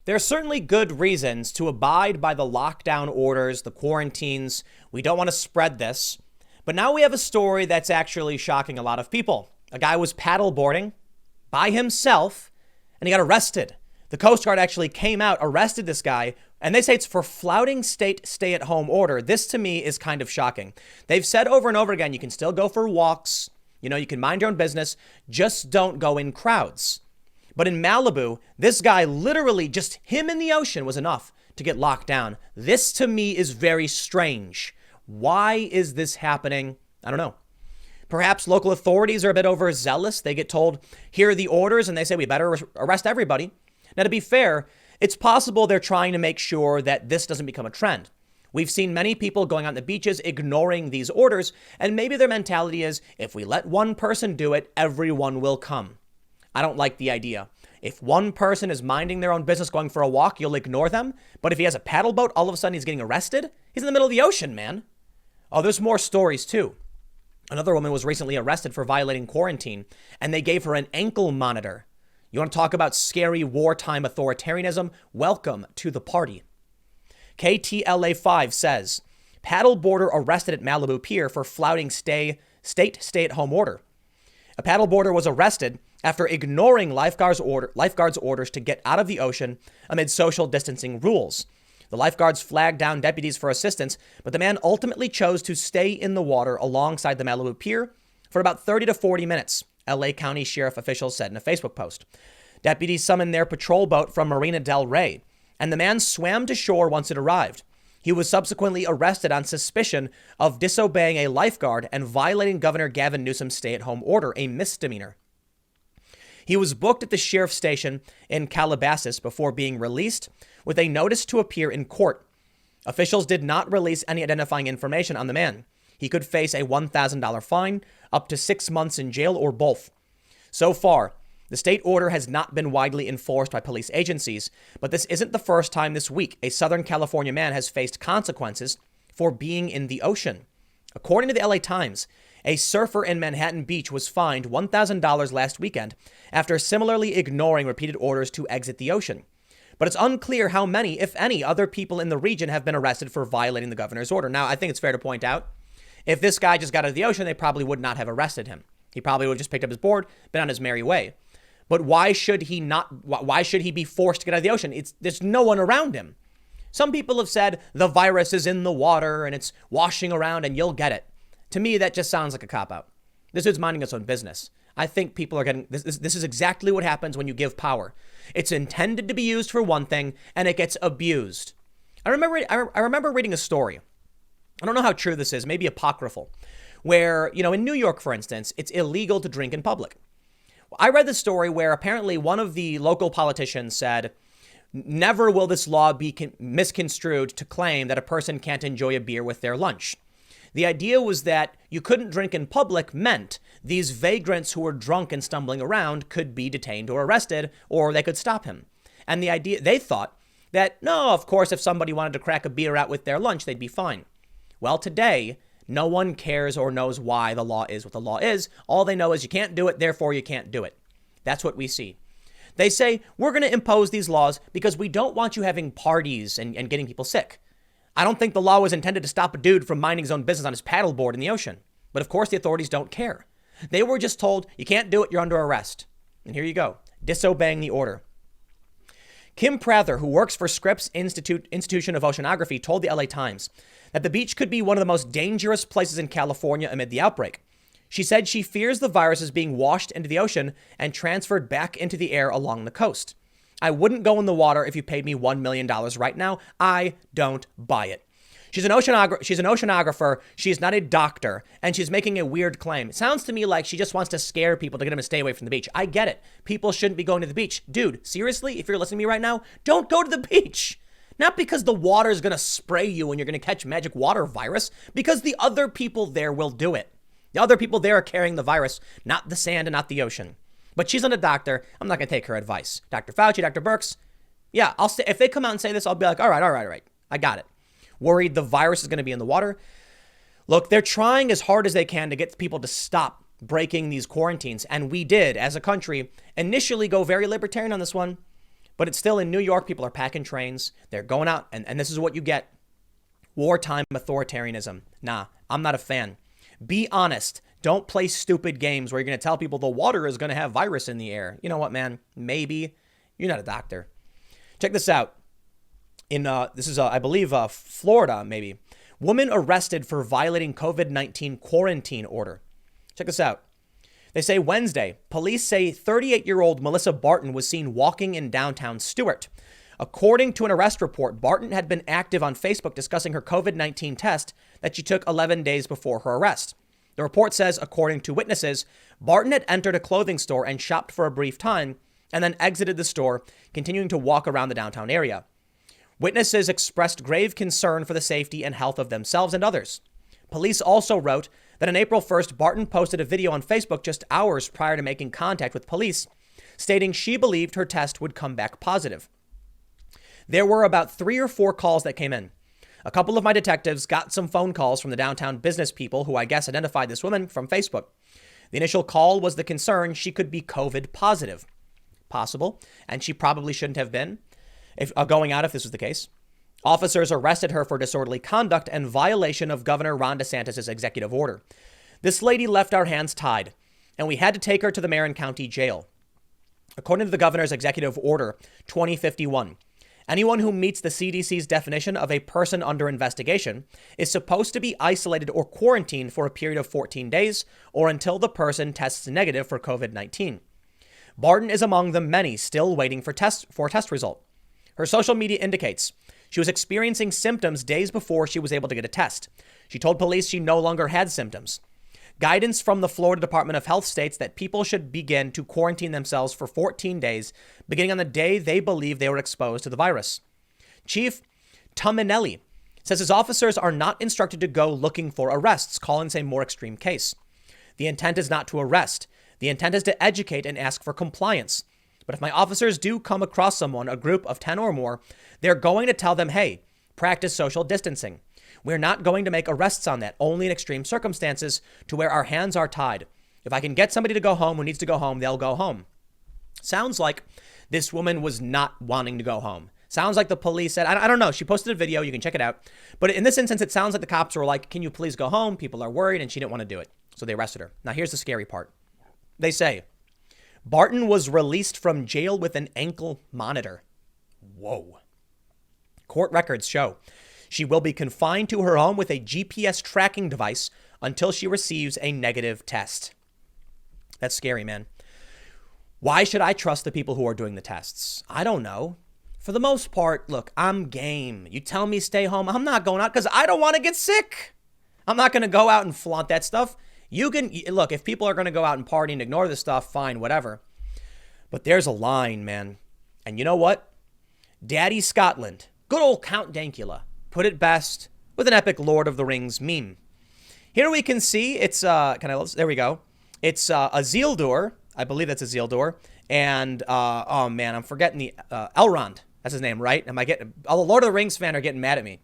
There are certainly good reasons to abide by the lockdown orders, the quarantines. We don't want to spread this. But now we have a story that's actually shocking a lot of people. A guy was paddleboarding by himself and he got arrested. The Coast Guard actually came out, arrested this guy, and they say it's for flouting state stay-at-home order. This to me is kind of shocking. They've said over and over again, you can still go for walks. You can mind your own business. Just don't go in crowds. But in Malibu, this guy literally, just him in the ocean was enough to get locked down. This to me is very strange. Why is this happening? I don't know. Perhaps local authorities are a bit overzealous. They get told, here are the orders, and they say we better arrest everybody. Now, to be fair, it's possible they're trying to make sure that this doesn't become a trend. We've seen many people going on the beaches ignoring these orders, and maybe their mentality is, if we let one person do it, everyone will come. I don't like the idea. If one person is minding their own business going for a walk, you'll ignore them. But if he has a paddle boat, all of a sudden he's getting arrested? He's in the middle of the ocean, man. Oh, there's more stories too. Another woman was recently arrested for violating quarantine, and they gave her an ankle monitor. You want to talk about scary wartime authoritarianism? Welcome to the party. KTLA5 says, paddleboarder arrested at Malibu Pier for flouting state stay-at-home order. A paddleboarder was arrested after ignoring lifeguards' orders to get out of the ocean amid social distancing rules. The lifeguards flagged down deputies for assistance, but the man ultimately chose to stay in the water alongside the Malibu Pier for about 30 to 40 minutes, LA County Sheriff officials said in a Facebook post. Deputies summoned their patrol boat from Marina del Rey, and the man swam to shore once it arrived. He was subsequently arrested on suspicion of disobeying a lifeguard and violating Governor Gavin Newsom's stay-at-home order, a misdemeanor. He was booked at the sheriff's station in Calabasas before being released with a notice to appear in court. Officials did not release any identifying information on the man. He could face a $1,000 fine, up to 6 months in jail, or both. So far, the state order has not been widely enforced by police agencies, but this isn't the first time this week a Southern California man has faced consequences for being in the ocean. According to the LA Times, a surfer in Manhattan Beach was fined $1,000 last weekend after similarly ignoring repeated orders to exit the ocean. But it's unclear how many, if any, other people in the region have been arrested for violating the governor's order. Now, I think it's fair to point out, if this guy just got out of the ocean, they probably would not have arrested him. He probably would have just picked up his board, been on his merry way. But why should he be forced to get out of the ocean? There's no one around him. Some people have said the virus is in the water and it's washing around and you'll get it. To me, that just sounds like a cop-out. This dude's minding his own business. I think people are getting, this is exactly what happens when you give power. It's intended to be used for one thing and it gets abused. I remember reading a story. I don't know how true this is, maybe apocryphal, where, in New York, for instance, it's illegal to drink in public. I read the story where apparently one of the local politicians said, never will this law be misconstrued to claim that a person can't enjoy a beer with their lunch. The idea was that you couldn't drink in public meant these vagrants who were drunk and stumbling around could be detained or arrested, or they could stop him. And they thought that, no, of course, if somebody wanted to crack a beer out with their lunch, they'd be fine. Well, today, no one cares or knows why the law is what the law is. All they know is you can't do it, therefore you can't do it. That's what we see. They say, we're going to impose these laws because we don't want you having parties and getting people sick. I don't think the law was intended to stop a dude from minding his own business on his paddleboard in the ocean. But of course, the authorities don't care. They were just told, you can't do it, you're under arrest. And here you go, disobeying the order. Kim Prather, who works for Scripps Institution of Oceanography, told the LA Times that the beach could be one of the most dangerous places in California amid the outbreak. She said she fears the virus is being washed into the ocean and transferred back into the air along the coast. I wouldn't go in the water if you paid me $1 million right now. I don't buy it. She's an oceanographer. She's not a doctor, and she's making a weird claim. It sounds to me like she just wants to scare people to get them to stay away from the beach. I get it. People shouldn't be going to the beach. Dude, seriously, if you're listening to me right now, don't go to the beach. Not because the water is going to spray you and you're going to catch magic water virus, because the other people there will do it. The other people there are carrying the virus, not the sand and not the ocean. But she's not a doctor. I'm not going to take her advice. Dr. Fauci, Dr. Birx. Yeah, I'll say, if they come out and say this, I'll be like, all right. I got it. Worried the virus is going to be in the water. Look, they're trying as hard as they can to get people to stop breaking these quarantines. And we did, as a country, initially go very libertarian on this one. But it's still in New York. People are packing trains. They're going out. And this is what you get. Wartime authoritarianism. Nah, I'm not a fan. Be honest. Don't play stupid games where you're going to tell people the water is going to have virus in the air. You know what, man? Maybe. You're not a doctor. Check this out. This is, I believe, Florida, maybe. Woman arrested for violating COVID-19 quarantine order. Check this out. They say Wednesday, police say 38-year-old Melissa Barton was seen walking in downtown Stewart. According to an arrest report, Barton had been active on Facebook discussing her COVID-19 test that she took 11 days before her arrest. The report says, according to witnesses, Barton had entered a clothing store and shopped for a brief time and then exited the store, continuing to walk around the downtown area. Witnesses expressed grave concern for the safety and health of themselves and others. Police also wrote that on April 1st, Barton posted a video on Facebook just hours prior to making contact with police, stating she believed her test would come back positive. There were about 3 or 4 calls that came in. A couple of my detectives got some phone calls from the downtown business people who I guess identified this woman from Facebook. The initial call was the concern she could be COVID positive. Possible, and she probably shouldn't have been going out if this was the case. Officers arrested her for disorderly conduct and violation of Governor Ron DeSantis' executive order. This lady left our hands tied, and we had to take her to the Marin County Jail. According to the governor's executive order 2051, anyone who meets the CDC's definition of a person under investigation is supposed to be isolated or quarantined for a period of 14 days or until the person tests negative for COVID-19. Barton is among the many still waiting for a test result. Her social media indicates she was experiencing symptoms days before she was able to get a test. She told police she no longer had symptoms. Guidance from the Florida Department of Health states that people should begin to quarantine themselves for 14 days, beginning on the day they believe they were exposed to the virus. Chief Tominelli says his officers are not instructed to go looking for arrests, calling this a more extreme case. The intent is not to arrest. The intent is to educate and ask for compliance. But if my officers do come across someone, a group of 10 or more, they're going to tell them, hey, practice social distancing. We're not going to make arrests on that, only in extreme circumstances to where our hands are tied. If I can get somebody to go home who needs to go home, they'll go home. Sounds like this woman was not wanting to go home. Sounds like the police said, I don't know. She posted a video. You can check it out. But in this instance, it sounds like the cops were like, can you please go home? People are worried, and she didn't want to do it. So they arrested her. Now, here's the scary part. They say, Barton was released from jail with an ankle monitor. Whoa. Court records show she will be confined to her home with a GPS tracking device until she receives a negative test. That's scary, man. Why should I trust the people who are doing the tests? I don't know. For the most part, look, I'm game. You tell me stay home, I'm not going out because I don't want to get sick. I'm not going to go out and flaunt that stuff. You can, look, if people are going to go out and party and ignore this stuff, fine, whatever. But there's a line, man. And you know what? Daddy Scotland, good old Count Dankula, put it best with an epic Lord of the Rings meme. Here we can see it's, there we go. It's a Isildur. I believe that's Isildur. And, oh man, I'm forgetting the, Elrond. That's his name, right? All the Lord of the Rings fan are getting mad at me.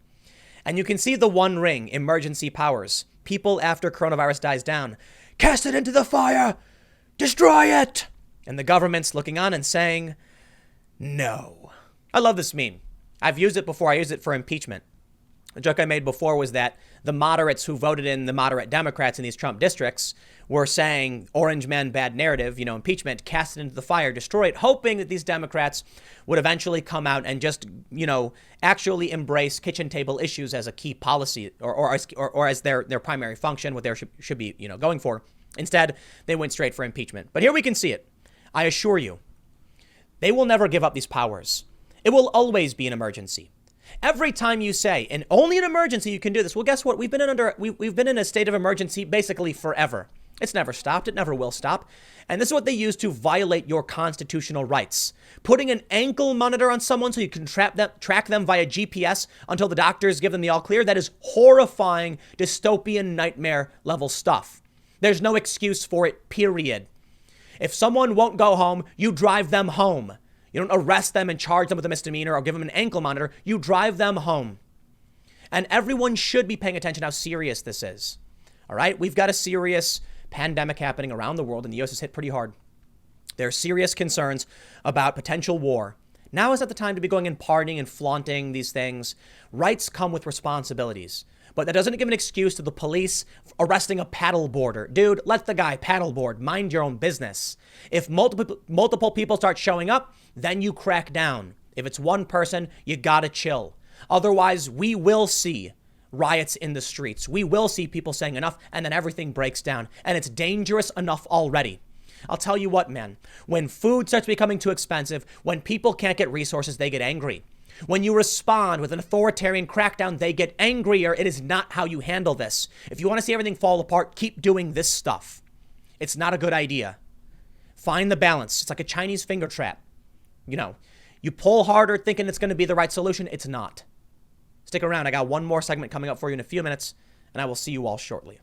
And you can see the One Ring, emergency powers. People after coronavirus dies down. Cast it into the fire! Destroy it! And the government's looking on and saying, no. I love this meme. I've used it before. I used it for impeachment. The joke I made before was that the moderates who voted in the moderate Democrats in these Trump districts were saying, orange men, bad narrative, impeachment, cast it into the fire, destroy it, hoping that these Democrats would eventually come out and just, actually embrace kitchen table issues as a key policy or as their primary function, what they should be, going for. Instead, they went straight for impeachment. But here we can see it. I assure you, they will never give up these powers. It will always be an emergency. Every time you say, and only an emergency you can do this. Well, guess what? We've been in a state of emergency basically forever. It's never stopped. It never will stop. And this is what they use to violate your constitutional rights. Putting an ankle monitor on someone so you can track them via GPS until the doctors give them the all clear. That is horrifying, dystopian nightmare level stuff. There's no excuse for it, period. If someone won't go home, you drive them home. You don't arrest them and charge them with a misdemeanor or give them an ankle monitor. You drive them home. And everyone should be paying attention how serious this is. All right? We've got a serious pandemic happening around the world, and the U.S. is hit pretty hard. There are serious concerns about potential war. Now is not the time to be going and partying and flaunting these things. Rights come with responsibilities. But that doesn't give an excuse to the police arresting a paddleboarder. Dude, let the guy paddleboard. Mind your own business. If multiple people start showing up, then you crack down. If it's one person, you gotta chill. Otherwise, we will see riots in the streets. We will see people saying enough, and then everything breaks down. And it's dangerous enough already. I'll tell you what, man. When food starts becoming too expensive, when people can't get resources, they get angry. When you respond with an authoritarian crackdown, they get angrier. It is not how you handle this. If you want to see everything fall apart, keep doing this stuff. It's not a good idea. Find the balance. It's like a Chinese finger trap. You know, you pull harder thinking it's going to be the right solution. It's not. Stick around. I got one more segment coming up for you in a few minutes, and I will see you all shortly.